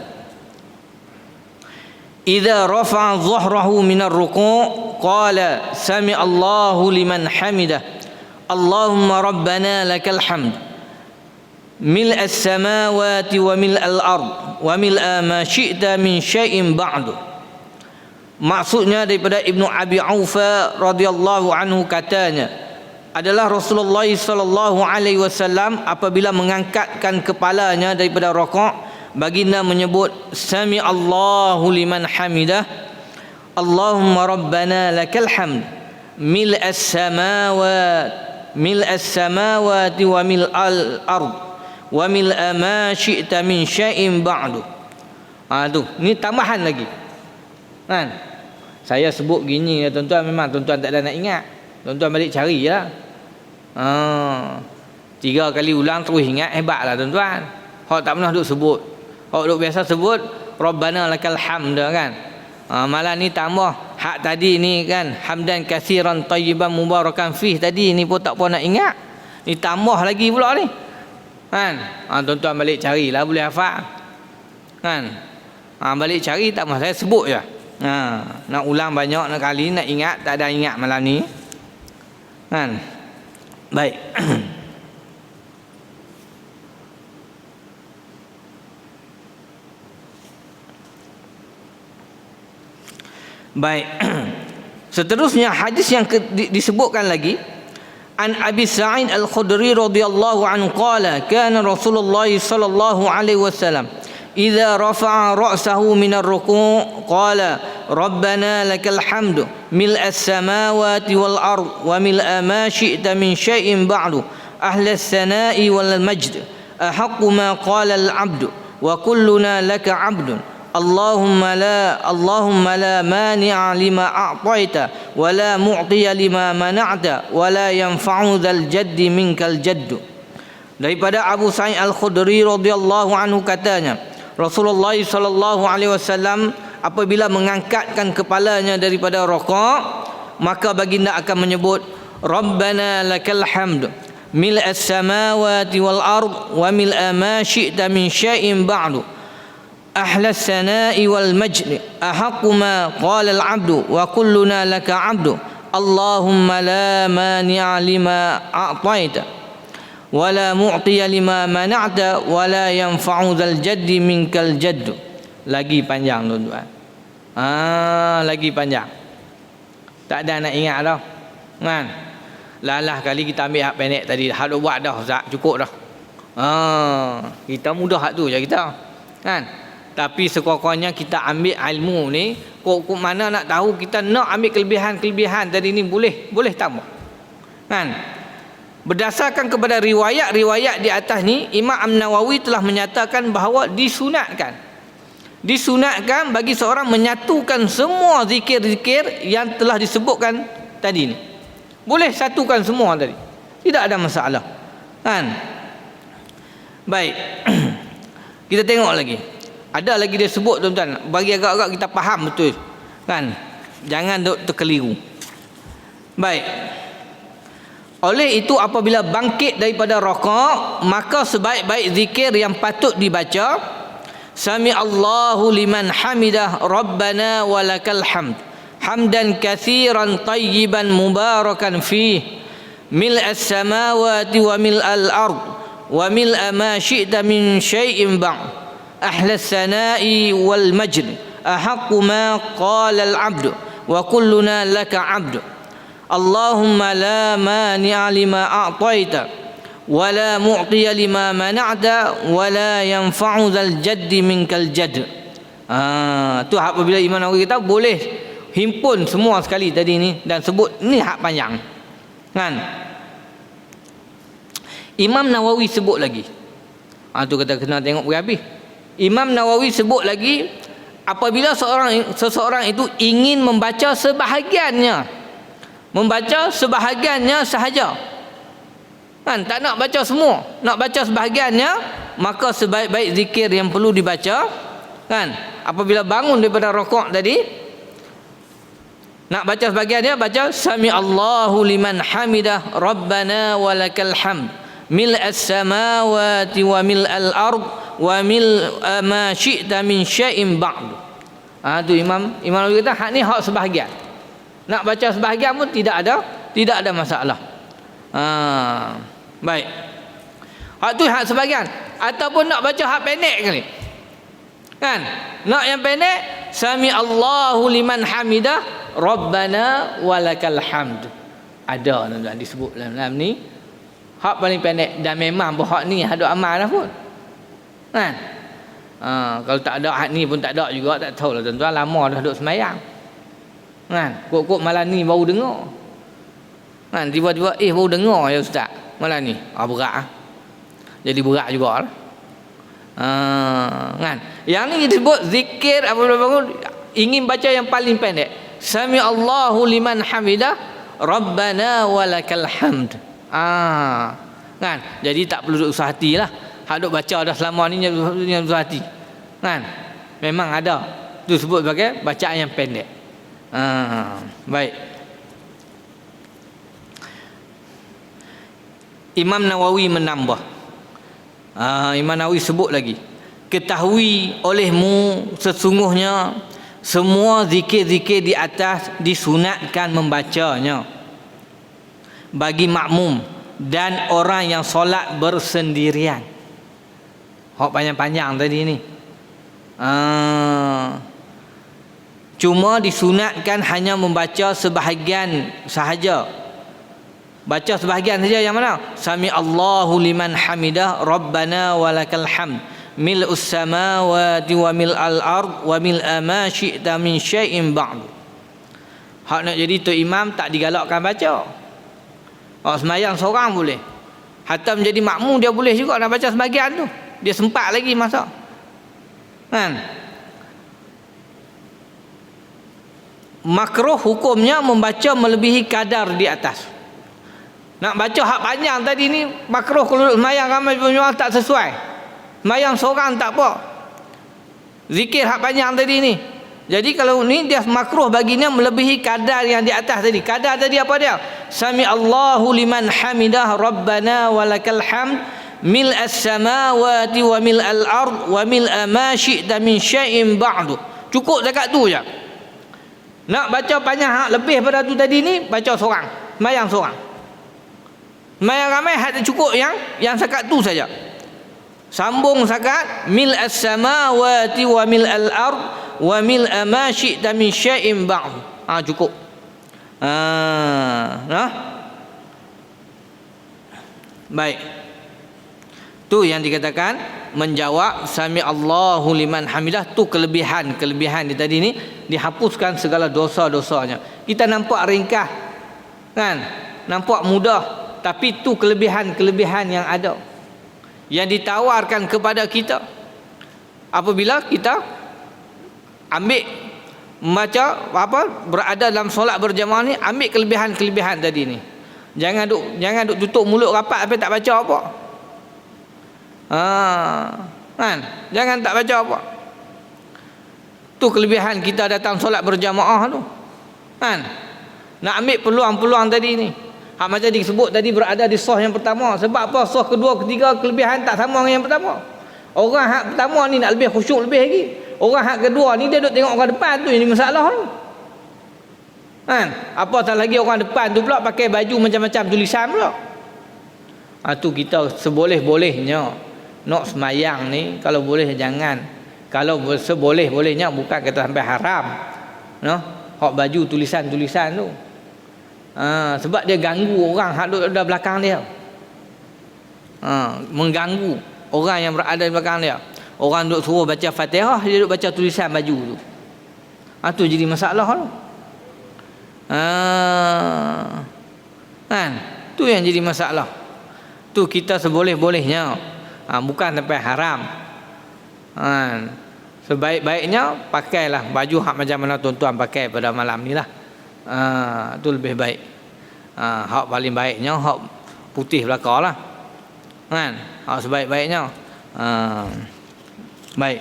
S1: إذا رفع ظهره من الركوع قال سمع الله لمن حمده اللهم ربنا لك الحمد ملء السماوات وملء الأرض وملء ما شئت من شيء بعد. Maksudnya daripada Ibnu Abi Aufa radhiyallahu anhu katanya adalah Rasulullah sallallahu alaihi wasallam apabila mengangkatkan kepalanya daripada rakaat, baginda menyebut sami Allahu liman hamidah Allahumma rabbana lakal hamd mil'as samawati wa mil'al ard wa mil'a ma syi'ta min syai'in ba'du. Tu ni tambahan lagi kan. Saya sebut gini ya tuan-tuan, memang tuan-tuan tak ada nak ingat, tuan-tuan balik cari je lah. 3 kali ulang terus ingat, hebatlah tuan-tuan. Hak tak pernah duk sebut, hak duk biasa sebut Rabbana lakal hamd kan. Malah ni tambah hak tadi ni kan, hamdan katsiran tayyiban mubarakan fih tadi ni pun tak pernah nak ingat, ni tambah lagi pula ni kan. Tuan-tuan balik carilah, boleh hafal kan. Balik cari, tak masalah, saya sebut je. Nak ulang banyak nak kali, nak ingat tak ada ingat malam ni kan. Baik. Baik. Seterusnya hadis yang disebutkan lagi, an Abi Sa'id Al-Khudri radhiyallahu anhu qala kana Rasulullah sallallahu alaihi wasallam idza rafa'a ra'sahu min ar-ruku' qala rabbana lakal hamdu mil'as samawati wal ard wa mil'a ma syi'ta min syai'in ba'du ahlas sana'i wal majd ahaqqu ma qala al-'abdu wa kulluna laka 'abdun Allahumma la mani'a lima a'taita wa la mu'tiya lima mana'ta wa la yanfa'u dzal jaddi minkal jaddu. Daripada Abu Sa'id Al-Khudri radhiyallahu anhu katanya, Rasulullah sallallahu alaihi wasallam apabila mengangkatkan kepalanya daripada rakaat, maka baginda akan menyebut Rabbana lakal hamd mil'as samawati wal ard wa mil'a ma syi'ta min syai'in ba'du ahlas sana'i wal majd ahaqqu ma qala al 'abdu wa kulluna laka 'abdu Allahumma la mani'a lima a'taita wa la mu'tiya lima mana'ta wa la yanfa'u dzal jaddi minkal jaddu. Lagi panjang tuan-tuan. Lagi panjang. Tak ada nak ingat dah. Kan? Lalah kali kita ambil hak pendek tadi, hak duk buat dah, Ustaz, cukup dah. Kita mudah hak tu je kita. Kan? Tapi sekurang-kurangnya kita ambil ilmu ni, Kok mana nak tahu kita nak ambil kelebihan-kelebihan tadi ni, boleh tambah. Kan? Berdasarkan kepada riwayat-riwayat di atas ni, Imam An-Nawawi telah menyatakan bahawa disunatkan bagi seorang menyatukan semua zikir-zikir yang telah disebutkan tadi ni. Boleh satukan semua tadi, tidak ada masalah. Kan? Baik. Kita tengok lagi. Ada lagi dia sebut, tuan-tuan, bagi agak-agak kita faham betul. Kan? Jangan terkeliru. Baik. Oleh itu apabila bangkit daripada rakaat, maka sebaik-baik zikir yang patut dibaca, Sami Allahu liman hamidah Rabbana walakal hamd hamdan katsiran tayyiban mubarakan fih mil'as samawati wa mil'al ard wa mil'a ma syi'ta min syai'in ba'd ahlas sana'i wal majd ahaqqu ma qala al 'abd wa kulluna laka 'abd Allahumma la mani'a lima a'taita wa la mu'tiya lima mana'ta wa la yanfa'u dzal jaddi minkal jadd. Tu apabila Imam Nawawi kata boleh himpun semua sekali tadi ni dan sebut ni hak panjang. Kan? Imam Nawawi sebut lagi. Tu kata kena tengok habis. Imam Nawawi sebut lagi apabila seseorang itu ingin membaca sebahagiannya sahaja, kan, tak nak baca semua, nak baca sebahagiannya, maka sebaik-baik zikir yang perlu dibaca, kan, apabila bangun daripada rakaat tadi, nak baca sebahagiannya, baca Sami Allahu liman hamidah Rabbana walakal hamd mil'as samawati wa mil'al ard wa mil'a ma syi'ta min syai'in ba'd. Tu Imam Nawawi kata hak ni hak sebahagian. Nak baca sebahagian pun tidak ada masalah. Baik. Hak tu hak sebahagian. Ataupun nak baca hak pendek kali. Kan? Nak yang pendek, Sami Allahu liman hamidah Rabbana walakal hamd. Ada tuan-tuan disebut dalam ni. Hak paling pendek, dan memang hak ni ada amal dah pun. Kan? Kalau tak ada hak ni pun tak ada juga, tak tahulah tuan-tuan, lama dah duduk sembahyang. Kan, kok malam ni baru dengar. Kan, tiba-tiba baru dengar ya ustaz malam ni. Berat jadi berat jugalah. Kan, yang ni disebut zikir apabila bangun ingin baca yang paling pendek, Sami Allahu liman hamidah Rabbana walakal hamd. Kan, jadi tak perlu usah hatilah. Hak duk baca dah selama ni yang usah hati. Kan, memang ada tu sebut sebagai bacaan yang pendek. Baik. Imam Nawawi menambah. Imam Nawawi sebut lagi, ketahui olehmu sesungguhnya semua zikir-zikir di atas disunatkan membacanya bagi makmum dan orang yang solat bersendirian. Hak panjang-panjang tadi ni. Cuma disunatkan hanya membaca sebahagian sahaja. Baca sebahagian saja yang mana? Sami Allahu liman hamidah Rabbana walakal hamd mil'us samawati wa mil'al ard wa mil'a ma syi'ta min syai'in ba'd. Hak nak jadi tu imam tak digalakkan baca. Sembahyang seorang boleh. Hatta menjadi makmum dia boleh juga nak baca sebahagian tu. Dia sempat lagi masa. Kan? Makruh hukumnya membaca melebihi kadar di atas. Nak baca hak panjang tadi ni makruh kalau sembahyang ramai penyual tak sesuai. Sembahyang seorang tak apa. Zikir hak panjang tadi ni. Jadi kalau ni dia makruh baginya melebihi kadar yang di atas tadi. Kadar tadi apa dia? Sami Allahu liman hamidah Rabbana walakal hamd mil'as samawati wa mil'al ard wa mil'a ma syi'ta min syai'in ba'd. Cukup dekat tu je. Nak baca panjang hak lebih pada tu tadi ni, baca seorang, sembahyang seorang. Sembahyang ramai hak cukup yang sakat tu saja. Sambung sakat mil'as samawati wa mil'al ard wa mil'a ma syi'ta min syai'in ba'd. Cukup. Baik. Tu yang dikatakan menjawab sami Allahu liman hamidah, tu kelebihan dia tadi ni, dihapuskan segala dosa-dosanya. Kita nampak ringkas kan, nampak mudah, tapi tu kelebihan yang ada yang ditawarkan kepada kita apabila kita ambil baca berada dalam solat berjamaah ni. Ambil kelebihan tadi ni. Jangan duk tutup mulut rapat tapi tak baca apa. Kan? Jangan tak baca apa. Tu kelebihan kita datang solat berjamaah tu. Kan? Nak ambil peluang-peluang tadi ni. Macam disebut tadi, berada di saf yang pertama. Sebab apa? Saf kedua, ketiga kelebihan tak sama dengan yang pertama. Orang hak pertama ni nak lebih khusyuk lebih lagi. Orang hak kedua ni dia duk tengok orang depan tu, ini masalah tu. Kan? Apatah lagi orang depan tu pula pakai baju macam-macam tulisan pula. Tu kita seboleh-bolehnya nak semayang ni, kalau boleh jangan. Kalau seboleh-bolehnya, bukan kata sampai haram. No? Hak baju tulisan-tulisan tu. Sebab dia ganggu orang hak duduk di belakang dia. Mengganggu orang yang berada di belakang dia. Orang duduk suruh baca Fatihah, dia duduk baca tulisan baju tu. Tu jadi masalah tu. Kan? Tu yang jadi masalah. Tu kita seboleh-bolehnya. Bukan sampai haram. Sebaik-baiknya pakailah baju hak macam mana tuan-tuan pakai pada malam ni lah. Tu lebih baik. Hak paling baiknya hak putih belakang lah. Kan? Hak sebaik-baiknya. Baik.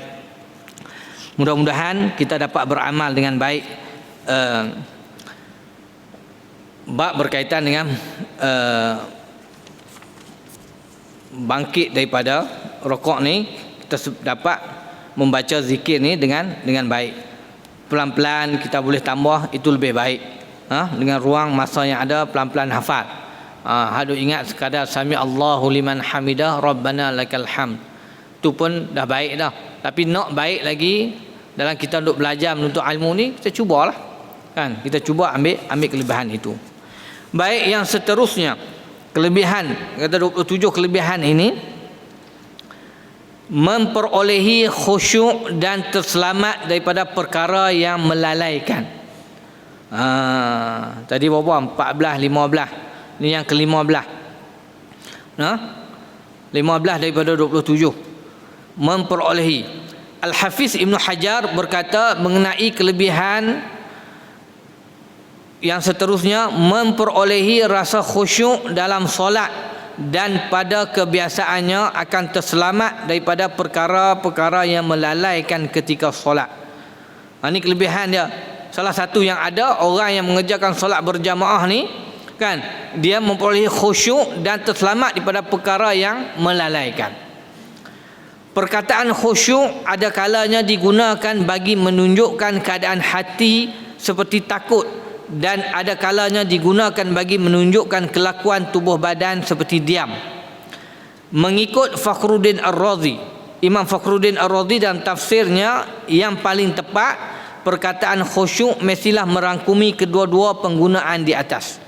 S1: Mudah-mudahan kita dapat beramal dengan baik. Bab berkaitan dengan bangkit daripada rokok ni, kita dapat membaca zikir ni dengan baik. Pelan-pelan kita boleh tambah, itu lebih baik. Dengan ruang masa yang ada, pelan-pelan hafal. Hadu ingat sekadar sami Allahu liman hamidah rabbana lakal hamd, tu pun dah baik dah. Tapi nak baik lagi, dalam kita duk belajar menuntut ilmu ni, kita cubalah kan, kita cuba ambil kelebihan itu. Baik, yang seterusnya kelebihan, kata 27 kelebihan ini, memperolehi khusyuk dan terselamat daripada perkara yang melalaikan. Tadi berapa? 14, 15. Ni yang ke-15. 15 daripada 27. Memperolehi. Al-Hafiz Ibn Hajar berkata mengenai kelebihan yang seterusnya, memperolehi rasa khusyuk dalam solat dan pada kebiasaannya akan terselamat daripada perkara-perkara yang melalaikan ketika solat. Ini kelebihan dia. Salah satu yang ada, orang yang mengerjakan solat berjamaah ni kan, dia memperolehi khusyuk dan terselamat daripada perkara yang melalaikan. Perkataan khusyuk ada kalanya digunakan bagi menunjukkan keadaan hati seperti takut, dan ada kalanya digunakan bagi menunjukkan kelakuan tubuh badan seperti diam. Mengikut Fakhruddin Ar-Razi, Imam Fakhruddin Ar-Razi dalam tafsirnya, yang paling tepat perkataan khusyuk mestilah merangkumi kedua-dua penggunaan di atas.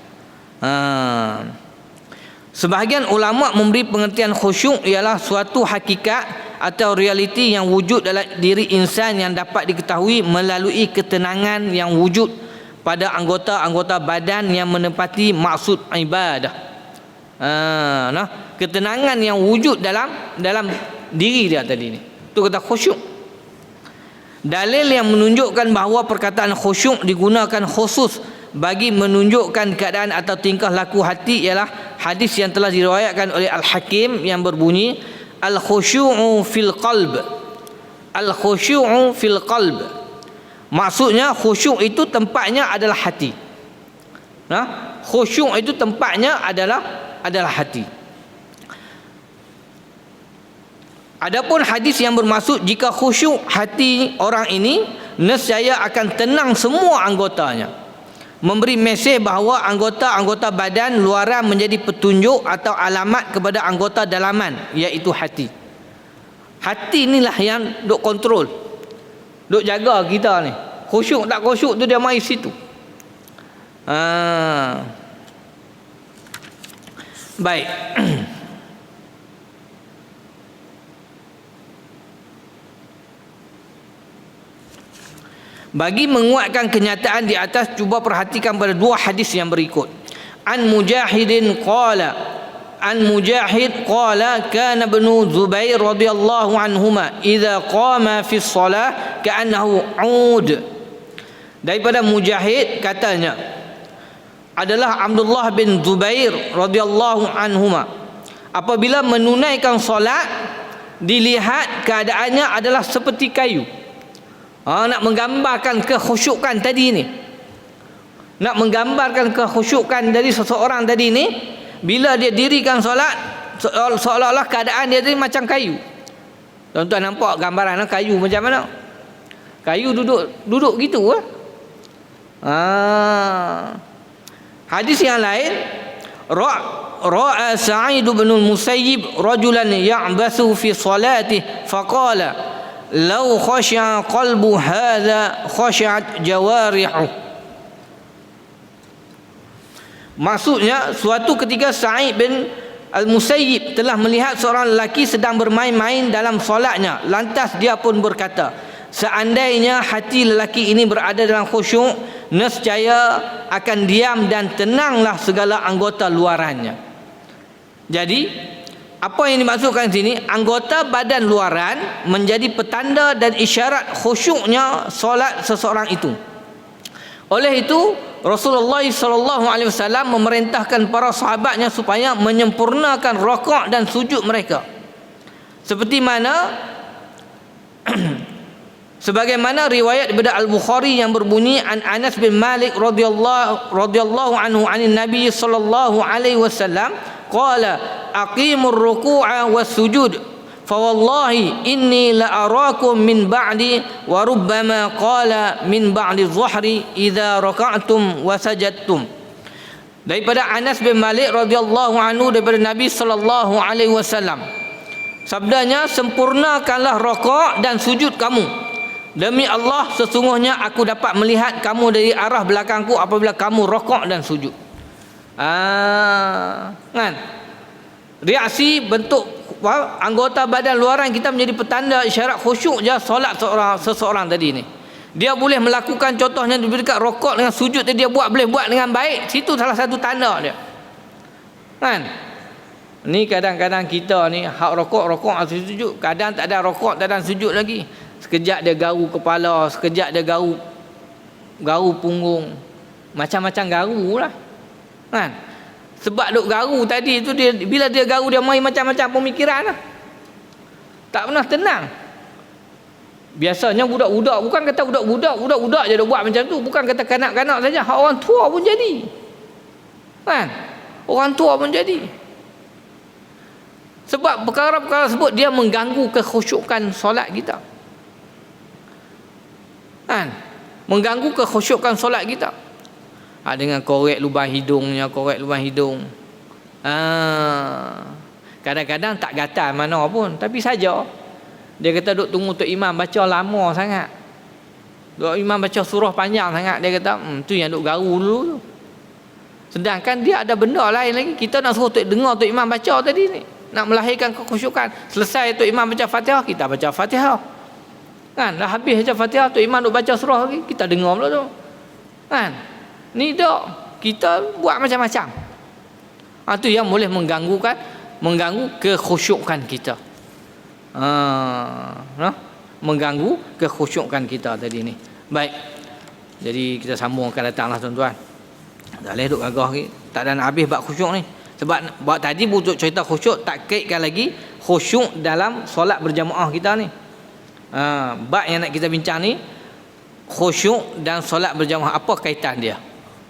S1: Sebahagian ulama memberi pengertian khusyuk ialah suatu hakikat atau realiti yang wujud dalam diri insan yang dapat diketahui melalui ketenangan yang wujud pada anggota-anggota badan yang menepati maksud ibadah. Ketenangan yang wujud dalam diri dia tadi ni, tu kata khusyuk. Dalil yang menunjukkan bahawa perkataan khusyuk digunakan khusus bagi menunjukkan keadaan atau tingkah laku hati ialah hadis yang telah diriwayatkan oleh Al-Hakim yang berbunyi, al-khusyu'u fil qalb, al-khusyu'u fil qalb. Maksudnya khusyuk itu tempatnya adalah hati. Khusyuk itu tempatnya adalah hati. Adapun hadis yang bermaksud jika khusyuk hati orang ini, nescaya akan tenang semua anggotanya, memberi mesej bahawa anggota-anggota badan luaran menjadi petunjuk atau alamat kepada anggota dalaman, iaitu hati. Hati inilah yang duk kontrol, duk jaga kita ni. Khusyuk tak khusyuk tu dia mai situ. Baik. Bagi menguatkan kenyataan di atas, cuba perhatikan pada dua hadis yang berikut. An Mujahid qala kana ibnu Zubair radhiyallahu anhuma idza qama fi shalah ka'annahu 'ud. Daripada Mujahid katanya, adalah Abdullah bin Zubair radhiyallahu anhuma, apabila menunaikan solat dilihat keadaannya adalah seperti kayu. Nak menggambarkan kekhusyukan tadi ni, nak menggambarkan kekhusyukan dari seseorang tadi ni, bila dia dirikan solat seolah-olah keadaan dia tadi macam kayu. Tuan-tuan nampak gambaran kayu macam mana? Kayu duduk gitu lah. Hadis yang lain, ra'a Sa'id bin al-Musayyib rajulan ya'bathu fi salatihi faqala law khashi'a qalbu hadha khashi'at jawarihu. Maksudnya, suatu ketika Sa'id bin al-Musayyib telah melihat seorang lelaki sedang bermain-main dalam solatnya. Lantas dia pun berkata, seandainya hati lelaki ini berada dalam khusyuk, nescaya akan diam dan tenanglah segala anggota luarannya. Jadi apa yang dimaksudkan di sini, anggota badan luaran menjadi petanda dan isyarat khusyuknya solat seseorang itu. Oleh itu Rasulullah SAW memerintahkan para sahabatnya supaya menyempurnakan rakaat dan sujud mereka, seperti mana sebagaimana riwayat daripada Al-Bukhari yang berbunyi, an Anas bin Malik radhiyallahu anhu anin Nabi sallallahu alaihi wasallam qala aqimur ruku'a was sujud fa wallahi inni la arakum min ba'di wa rubbama qala min ba'di dhuhri idza raka'tum wa sajadtum. Daripada Anas bin Malik radhiyallahu anhu daripada Nabi sallallahu alaihi wasallam, sabdanya, sempurnakanlah rakaat dan sujud kamu. Demi Allah, sesungguhnya aku dapat melihat kamu dari arah belakangku apabila kamu rakaat dan sujud. Kan? Reaksi bentuk anggota badan luaran kita menjadi petanda isyarat khusyuk je solat seseorang tadi ni. Dia boleh melakukan, contohnya dekat rakaat dengan sujud dia boleh buat dengan baik. Situ salah satu tanda dia. Kan? Ni kadang-kadang kita ni hak rakaat sujud, kadang tak ada rakaat, tak ada sujud lagi. Sekejap dia garu kepala, sekejap dia garu punggung, macam-macam garu lah. Kan? Sebab duk garu tadi tu, dia bila dia garu dia main macam-macam pemikiran lah. Tak pernah tenang. Biasanya budak-budak, bukan kata budak-budak je duk buat macam tu, bukan kata kanak-kanak saja, hak orang tua pun jadi. Kan? Orang tua pun jadi. Sebab perkara-perkara tersebut dia mengganggu kekhusyukan solat kita. Kan? Mengganggu kekhusyukan solat kita. Dengan korek lubang hidungnya, kadang-kadang tak gatal mana pun, tapi saja dia kata duk tunggu Tok Imam baca lama sangat, Tok Imam baca surah panjang sangat, dia kata tu yang duk garu dulu tu. Sedangkan dia ada benda lain lagi. Kita nak suruh dengar Tok Imam baca tadi ni, nak melahirkan kekhusyukan. Selesai Tok Imam baca Fatihah, kita baca Fatihah. Kan? Dah habis baca Fatihah, Tok Imam duk baca surah lagi, kita dengar pula tu. Kan? Ni dak, kita buat macam-macam. Itu yang boleh mengganggu kekhusyukan kita. Mengganggu kekhusyukan kita tadi ni. Baik. Jadi kita sambung akan datanglah tuan-tuan. Tak boleh duk gagah lagi. Tak ada nak habis bab khusyuk ni. Sebab buat tadi butuh cerita khusyuk, tak kaitkan lagi khusyuk dalam solat berjamaah kita ni. Bab yang nak kita bincang ni, khusyuk dan solat berjamaah, apa kaitan dia?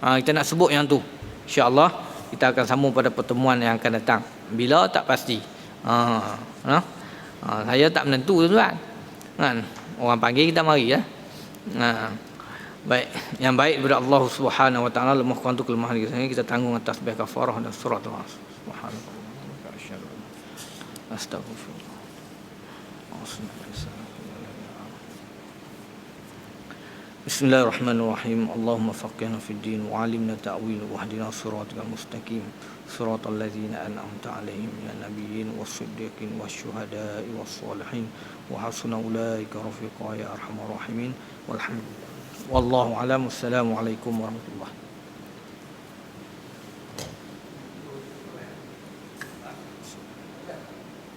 S1: Kita nak sebut yang tu. InsyaAllah kita akan sambung pada pertemuan yang akan datang. Bila tak pasti. Saya tak menentu tuan-tuan. Kan? Orang panggil kita mari ya. Baik, yang baik daripada Allah Subhanahu wa taala, lemah kurang tu kelemahan kita tanggung atas baik kafarah dan surat Allah Subhanahu wa taala. Astaghfirullah. Bismillahirrahmanirrahim. Allahumma faqihna fid din wa 'allimna ta'wil wa hdina siratal mustaqim. Siratal ladzina an'amta 'alaihim minan nabiyyin was-siddiqin wasyuhada'i was-shalihin wa hasuna ulaika rafiqa ya arhamar rahimin. Walhamdulillah. Wallahu a'lam. Assalamualaikum warahmatullahi